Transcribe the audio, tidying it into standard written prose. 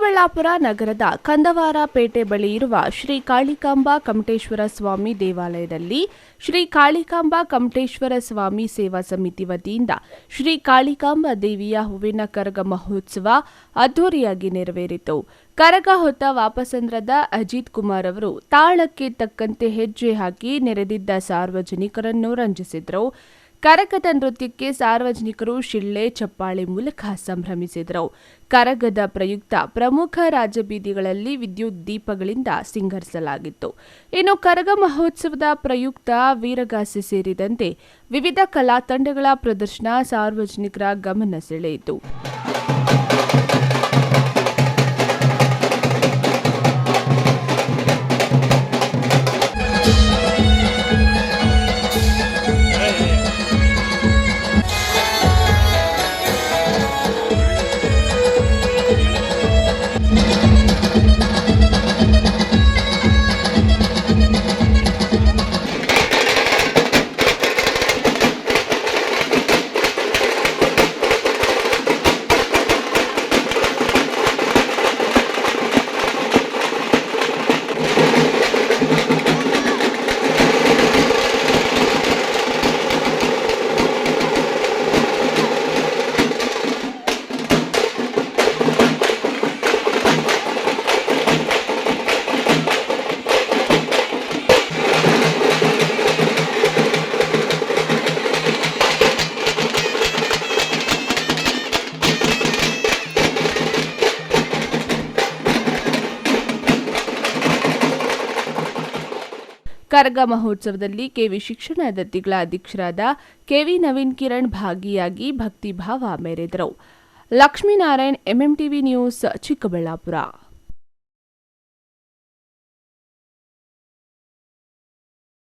ಚಿಕ್ಕಬಳ್ಳಾಪುರ ನಗರದ ಕಂದವಾರ ಪೇಟೆ ಬಳಿ ಇರುವ ಶ್ರೀ ಕಾಳಿಕಾಂಬಾ ಕಮಟೇಶ್ವರ ಸ್ವಾಮಿ ದೇವಾಲಯದಲ್ಲಿ ಶ್ರೀ ಕಾಳಿಕಾಂಬಾ ಕಮಟೇಶ್ವರ ಸ್ವಾಮಿ ಸೇವಾ ಸಮಿತಿ ವತಿಯಿಂದ ಶ್ರೀ ಕಾಳಿಕಾಂಬಾ ದೇವಿಯ ಹೂವಿನ ಕರಗ ಮಹೋತ್ಸವ ಅದ್ದೂರಿಯಾಗಿ ನೆರವೇರಿತು. ಕರಗ ಹೊತ್ತ ವಾಪಸಂದ್ರದ ಅಜಿತ್ ಕುಮಾರ್ ಅವರು ತಾಳಕ್ಕೆ ತಕ್ಕಂತೆ ಹೆಜ್ಜೆ ಹಾಕಿ ನೆರೆದಿದ್ದ ಸಾರ್ವಜನಿಕರನ್ನು ರಂಜಿಸಿದರು. ಕರಗದ ನೃತ್ಯಕ್ಕೆ ಸಾರ್ವಜನಿಕರು ಶಿಳ್ಳೆ ಚಪ್ಪಾಳೆ ಮೂಲಕ ಸಂಭ್ರಮಿಸಿದರು. ಕರಗದ ಪ್ರಯುಕ್ತ ಪ್ರಮುಖ ರಾಜಬೀದಿಗಳಲ್ಲಿ ವಿದ್ಯುತ್ ದೀಪಗಳಿಂದ ಸಿಂಗರಿಸಲಾಗಿತ್ತು. ಇನ್ನು ಕರಗ ಮಹೋತ್ಸವದ ಪ್ರಯುಕ್ತ ವೀರಗಾಸೆ ಸೇರಿದಂತೆ ವಿವಿಧ ಕಲಾ ತಂಡಗಳ ಪ್ರದರ್ಶನ ಸಾರ್ವಜನಿಕರ ಗಮನ ಸೆಳೆಯಿತು. ಕರಗ ಮಹೋತ್ಸವದಲ್ಲಿ ಕೆವಿ ಶಿಕ್ಷಣ ದತ್ತಿಗಳ ಅಧ್ಯಕ್ಷರಾದ ಕೆವಿ ನವೀನ್ ಕಿರಣ್ ಭಾಗಿಯಾಗಿ ಭಕ್ತಿಭಾವ ಮೆರೆದರು. ಲಕ್ಷ್ಮೀನಾರಾಯಣ್, ಎಂಎಂಟಿವಿ ನ್ಯೂಸ್, ಚಿಕ್ಕಬಳ್ಳಾಪುರ.